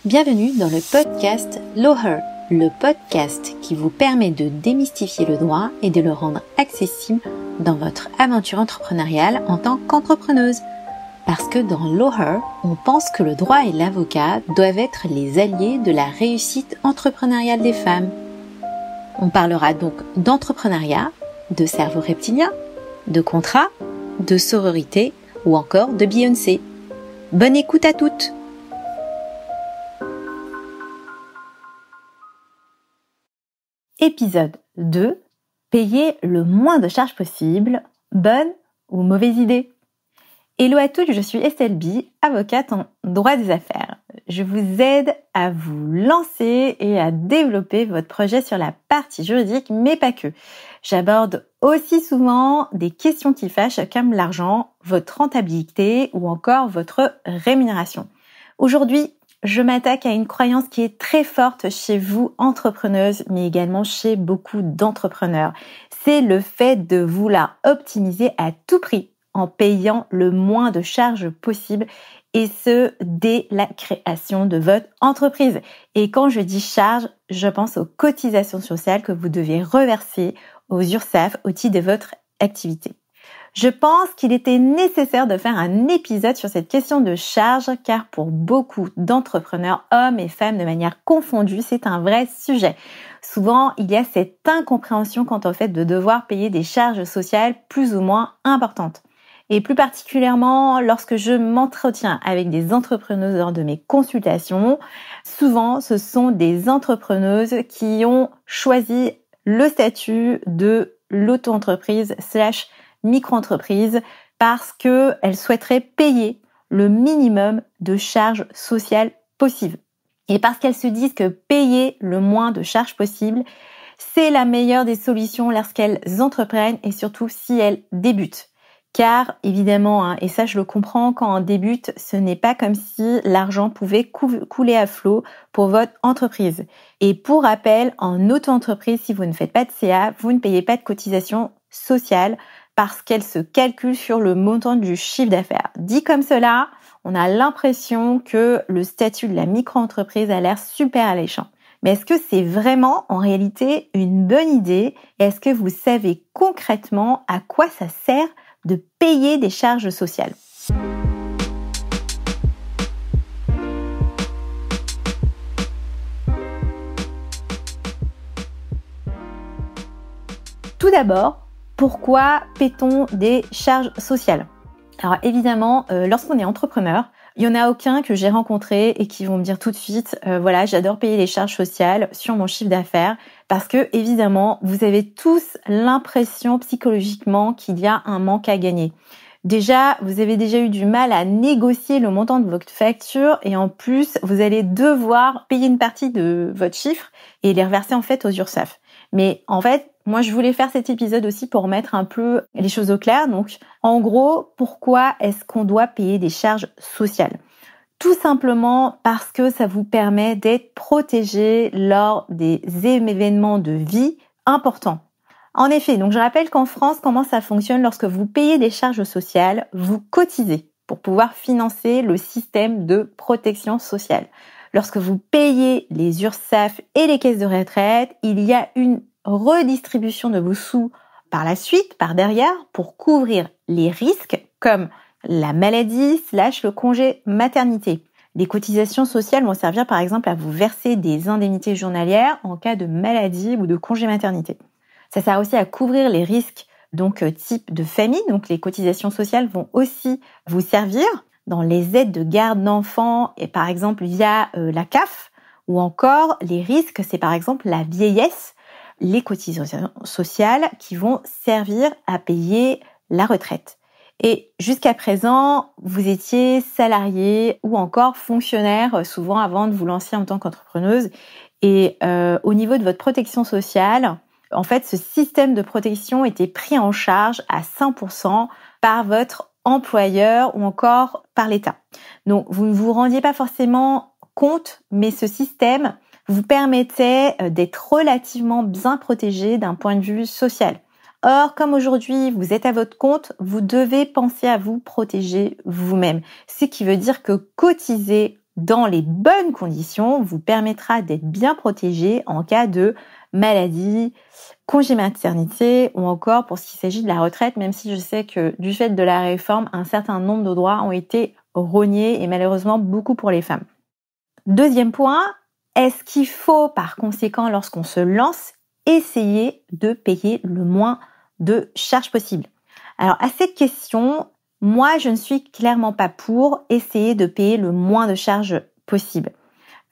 Bienvenue dans le podcast Lawher, le podcast qui vous permet de démystifier le droit et de le rendre accessible dans votre aventure entrepreneuriale en tant qu'entrepreneuse. Parce que dans Lawher, on pense que le droit et l'avocat doivent être les alliés de la réussite entrepreneuriale des femmes. On parlera donc d'entrepreneuriat, de cerveau reptilien, de contrat, de sororité ou encore de Beyoncé. Bonne écoute à toutes! Épisode 2. Payer le moins de charges possible, bonne ou mauvaise idée? Hello à toutes, je suis Estelle B, avocate en droit des affaires. Je vous aide à vous lancer et à développer votre projet sur la partie juridique, mais pas que. J'aborde aussi souvent des questions qui fâchent comme l'argent, votre rentabilité ou encore votre rémunération. Aujourd'hui, je m'attaque à une croyance qui est très forte chez vous, entrepreneuses, mais également chez beaucoup d'entrepreneurs. C'est le fait de vouloir optimiser à tout prix en payant le moins de charges possible, et ce, dès la création de votre entreprise. Et quand je dis charges, je pense aux cotisations sociales que vous devez reverser aux URSSAF au titre de votre activité. Je pense qu'il était nécessaire de faire un épisode sur cette question de charges, car pour beaucoup d'entrepreneurs, hommes et femmes de manière confondue, c'est un vrai sujet. Souvent, il y a cette incompréhension quant au fait de devoir payer des charges sociales plus ou moins importantes. Et plus particulièrement, lorsque je m'entretiens avec des entrepreneuses lors de mes consultations, souvent ce sont des entrepreneuses qui ont choisi le statut de l'auto-entreprise / micro-entreprise parce qu'elles souhaiteraient payer le minimum de charges sociales possible. Et parce qu'elles se disent que payer le moins de charges possible, c'est la meilleure des solutions lorsqu'elles entreprennent et surtout si elles débutent. Car évidemment, et ça je le comprends, quand on débute, ce n'est pas comme si l'argent pouvait couler à flot pour votre entreprise. Et pour rappel, en auto-entreprise, si vous ne faites pas de CA, vous ne payez pas de cotisation sociale parce qu'elle se calcule sur le montant du chiffre d'affaires. Dit comme cela, on a l'impression que le statut de la micro-entreprise a l'air super alléchant. Mais est-ce que c'est vraiment en réalité une bonne idée? Et est-ce que vous savez concrètement à quoi ça sert de payer des charges sociales? Tout d'abord, pourquoi paie-t-on des charges sociales? Alors évidemment, lorsqu'on est entrepreneur, il n'y en a aucun que j'ai rencontré et qui vont me dire tout de suite, voilà, j'adore payer les charges sociales sur mon chiffre d'affaires, parce que évidemment, vous avez tous l'impression psychologiquement qu'il y a un manque à gagner. Déjà, vous avez déjà eu du mal à négocier le montant de votre facture et en plus, vous allez devoir payer une partie de votre chiffre et les reverser en fait aux URSSAF. Mais en fait, moi, je voulais faire cet épisode aussi pour mettre un peu les choses au clair. Donc, en gros, pourquoi est-ce qu'on doit payer des charges sociales? Tout simplement parce que ça vous permet d'être protégé lors des événements de vie importants. En effet, donc je rappelle qu'en France, comment ça fonctionne lorsque vous payez des charges sociales, vous cotisez pour pouvoir financer le système de protection sociale. Lorsque vous payez les URSSAF et les caisses de retraite, il y a une redistribution de vos sous par la suite, par derrière, pour couvrir les risques comme la maladie / le congé maternité. Les cotisations sociales vont servir par exemple à vous verser des indemnités journalières en cas de maladie ou de congé maternité. Ça sert aussi à couvrir les risques donc type de famille. Donc les cotisations sociales vont aussi vous servir dans les aides de garde d'enfants et par exemple via la CAF, ou encore les risques, c'est par exemple la vieillesse, les cotisations sociales qui vont servir à payer la retraite. Et jusqu'à présent, vous étiez salarié ou encore fonctionnaire, souvent avant de vous lancer en tant qu'entrepreneuse. Et au niveau de votre protection sociale, en fait, ce système de protection était pris en charge à 100% par votre employeur ou encore par l'État. Donc, vous ne vous rendiez pas forcément compte, mais ce système vous permettait d'être relativement bien protégé d'un point de vue social. Or, comme aujourd'hui, vous êtes à votre compte, vous devez penser à vous protéger vous-même. Ce qui veut dire que cotiser dans les bonnes conditions vous permettra d'être bien protégé en cas de maladie, congé maternité ou encore pour ce qui s'agit de la retraite, même si je sais que du fait de la réforme, un certain nombre de droits ont été rognés et malheureusement beaucoup pour les femmes. Deuxième point, est-ce qu'il faut par conséquent lorsqu'on se lance essayer de payer le moins de charges possible? Alors à cette question, moi je ne suis clairement pas pour essayer de payer le moins de charges possible.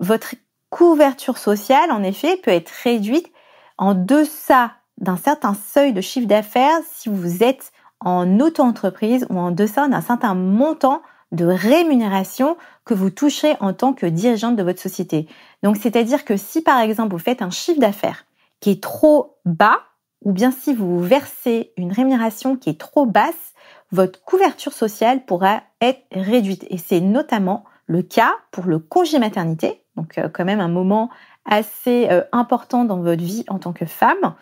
Votre couverture sociale, en effet, peut être réduite en deçà d'un certain seuil de chiffre d'affaires si vous êtes en auto-entreprise ou en deçà d'un certain montant de rémunération que vous toucherez en tant que dirigeante de votre société. Donc, c'est-à-dire que si, par exemple, vous faites un chiffre d'affaires qui est trop bas, ou bien si vous versez une rémunération qui est trop basse, votre couverture sociale pourra être réduite. Et c'est notamment le cas pour le congé maternité, donc quand même un moment assez important dans votre vie en tant que femme,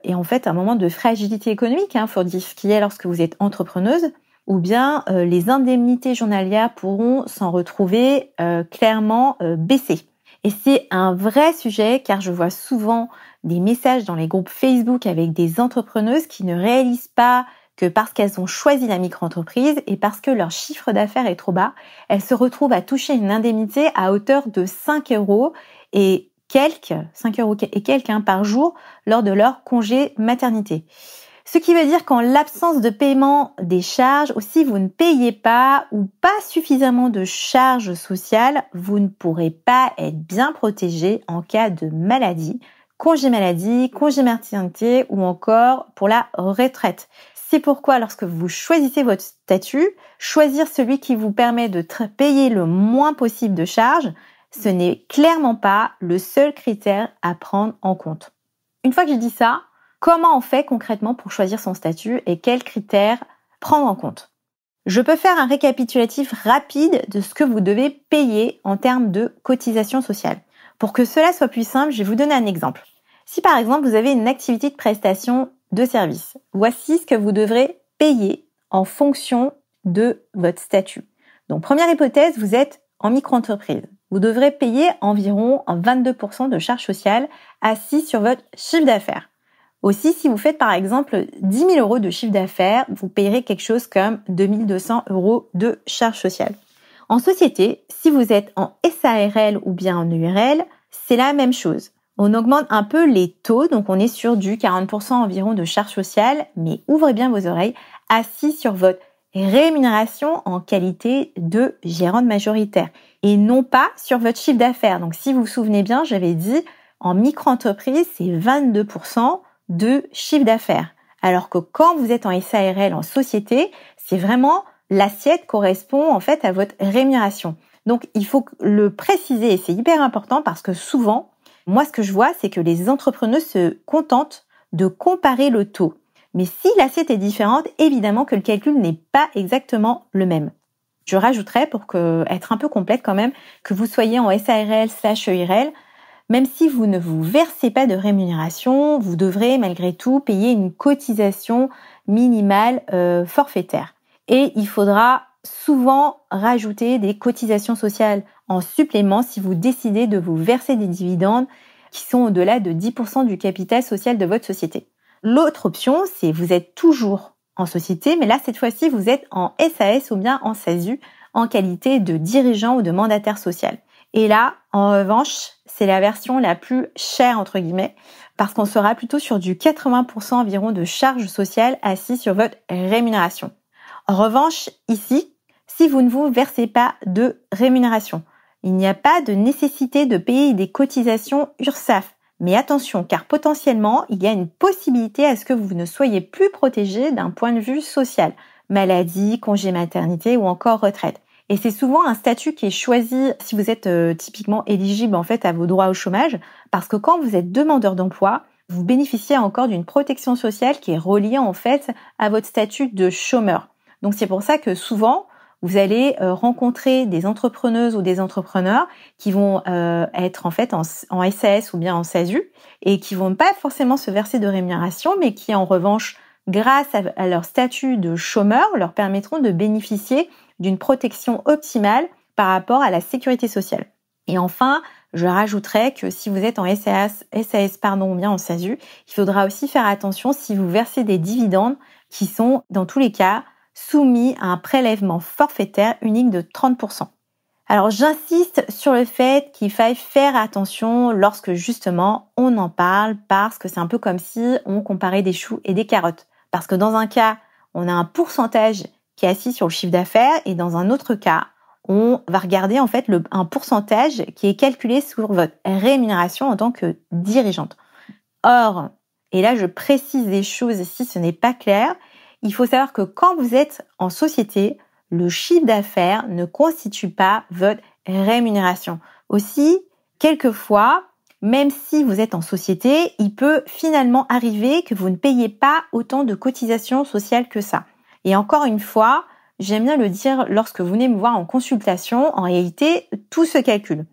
et en fait un moment de fragilité économique, faut dire ce qu'il y a lorsque vous êtes entrepreneuse, ou bien les indemnités journalières pourront s'en retrouver clairement baissées. Et c'est un vrai sujet car je vois souvent des messages dans les groupes Facebook avec des entrepreneuses qui ne réalisent pas que parce qu'elles ont choisi la micro-entreprise et parce que leur chiffre d'affaires est trop bas, elles se retrouvent à toucher une indemnité à hauteur de 5 euros et quelques par jour lors de leur congé maternité. Ce qui veut dire qu'en l'absence de paiement des charges, ou si vous ne payez pas ou pas suffisamment de charges sociales, vous ne pourrez pas être bien protégé en cas de maladie, congé maternité ou encore pour la retraite. C'est pourquoi lorsque vous choisissez votre statut, choisir celui qui vous permet de payer le moins possible de charges, ce n'est clairement pas le seul critère à prendre en compte. Une fois que j'ai dit ça, comment on fait concrètement pour choisir son statut et quels critères prendre en compte? Je peux faire un récapitulatif rapide de ce que vous devez payer en termes de cotisation sociale. Pour que cela soit plus simple, je vais vous donner un exemple. Si par exemple vous avez une activité de prestation de service, voici ce que vous devrez payer en fonction de votre statut. Donc première hypothèse, vous êtes en micro-entreprise. Vous devrez payer environ 22% de charges sociales assises sur votre chiffre d'affaires. Aussi, si vous faites par exemple 10 000 euros de chiffre d'affaires, vous payerez quelque chose comme 2 200 euros de charges sociales. En société, si vous êtes en SARL ou bien en URL, c'est la même chose. On augmente un peu les taux, donc on est sur du 40% environ de charges sociales, mais ouvrez bien vos oreilles, assis sur votre rémunération en qualité de gérante majoritaire et non pas sur votre chiffre d'affaires. Donc si vous vous souvenez bien, j'avais dit en micro-entreprise, c'est 22% de chiffre d'affaires. Alors que quand vous êtes en SARL, en société, c'est vraiment l'assiette correspond en fait à votre rémunération. Donc il faut le préciser et c'est hyper important parce que souvent, moi ce que je vois, c'est que les entrepreneurs se contentent de comparer le taux. Mais si l'assiette est différente, évidemment que le calcul n'est pas exactement le même. Je rajouterais, pour être un peu complète quand même, que vous soyez en SARL/EIRL, même si vous ne vous versez pas de rémunération, vous devrez malgré tout payer une cotisation minimale forfaitaire. Et il faudra souvent rajouter des cotisations sociales en supplément si vous décidez de vous verser des dividendes qui sont au-delà de 10% du capital social de votre société. L'autre option, c'est vous êtes toujours en société, mais là, cette fois-ci, vous êtes en SAS ou bien en SASU en qualité de dirigeant ou de mandataire social. Et là, en revanche, c'est la version la plus chère, entre guillemets, parce qu'on sera plutôt sur du 80% environ de charges sociales assises sur votre rémunération. En revanche, ici, si vous ne vous versez pas de rémunération, il n'y a pas de nécessité de payer des cotisations URSSAF. Mais attention, car potentiellement, il y a une possibilité à ce que vous ne soyez plus protégé d'un point de vue social, maladie, congé maternité ou encore retraite. Et c'est souvent un statut qui est choisi si vous êtes typiquement éligible en fait à vos droits au chômage, parce que quand vous êtes demandeur d'emploi, vous bénéficiez encore d'une protection sociale qui est reliée en fait à votre statut de chômeur. Donc c'est pour ça que souvent, vous allez rencontrer des entrepreneuses ou des entrepreneurs qui vont être en fait en SAS ou bien en SASU et qui vont pas forcément se verser de rémunération, mais qui en revanche, grâce à leur statut de chômeur, leur permettront de bénéficier d'une protection optimale par rapport à la sécurité sociale. Et enfin, je rajouterais que si vous êtes en SAS ou bien en SASU, il faudra aussi faire attention si vous versez des dividendes qui sont, dans tous les cas, soumis à un prélèvement forfaitaire unique de 30%. Alors j'insiste sur le fait qu'il faille faire attention lorsque justement on en parle, parce que c'est un peu comme si on comparait des choux et des carottes. Parce que dans un cas, on a un pourcentage qui est assis sur le chiffre d'affaires et dans un autre cas, on va regarder en fait un pourcentage qui est calculé sur votre rémunération en tant que dirigeante. Or, et là je précise des choses si ce n'est pas clair, il faut savoir que quand vous êtes en société, le chiffre d'affaires ne constitue pas votre rémunération. Aussi, quelquefois, même si vous êtes en société, il peut finalement arriver que vous ne payez pas autant de cotisations sociales que ça. Et encore une fois, j'aime bien le dire lorsque vous venez me voir en consultation, en réalité, tout se calcule.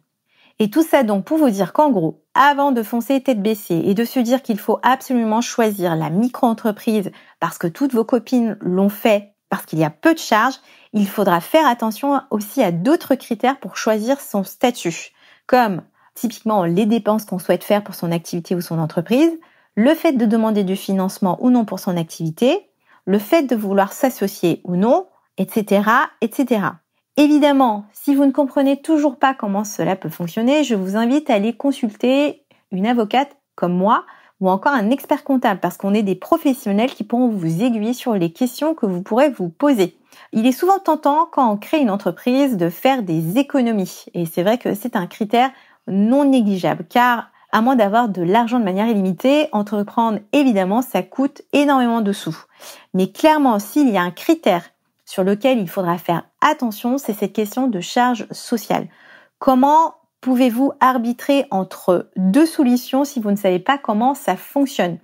Et tout ça donc pour vous dire qu'en gros, avant de foncer tête baissée et de se dire qu'il faut absolument choisir la micro-entreprise parce que toutes vos copines l'ont fait, parce qu'il y a peu de charges, il faudra faire attention aussi à d'autres critères pour choisir son statut, comme typiquement les dépenses qu'on souhaite faire pour son activité ou son entreprise, le fait de demander du financement ou non pour son activité, le fait de vouloir s'associer ou non, etc., etc. Évidemment, si vous ne comprenez toujours pas comment cela peut fonctionner, je vous invite à aller consulter une avocate comme moi ou encore un expert comptable parce qu'on est des professionnels qui pourront vous aiguiller sur les questions que vous pourrez vous poser. Il est souvent tentant quand on crée une entreprise de faire des économies et c'est vrai que c'est un critère non négligeable car à moins d'avoir de l'argent de manière illimitée, entreprendre évidemment ça coûte énormément de sous. Mais clairement, s'il y a un critère sur lequel il faudra faire attention, c'est cette question de charge sociale. Comment pouvez-vous arbitrer entre deux solutions si vous ne savez pas comment ça fonctionne?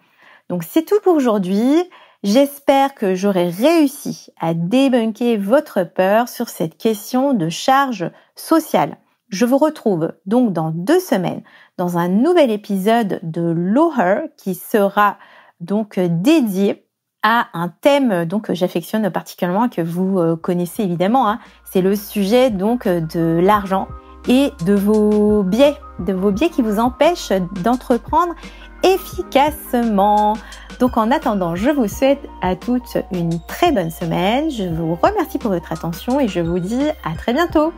Donc c'est tout pour aujourd'hui. J'espère que j'aurai réussi à débunker votre peur sur cette question de charge sociale. Je vous retrouve donc dans 2 semaines dans un nouvel épisode de Loher qui sera donc dédié à un thème donc que j'affectionne particulièrement, que vous connaissez évidemment. C'est le sujet donc de l'argent et de vos biais qui vous empêchent d'entreprendre efficacement. Donc en attendant, je vous souhaite à toutes une très bonne semaine. Je vous remercie pour votre attention et je vous dis à très bientôt.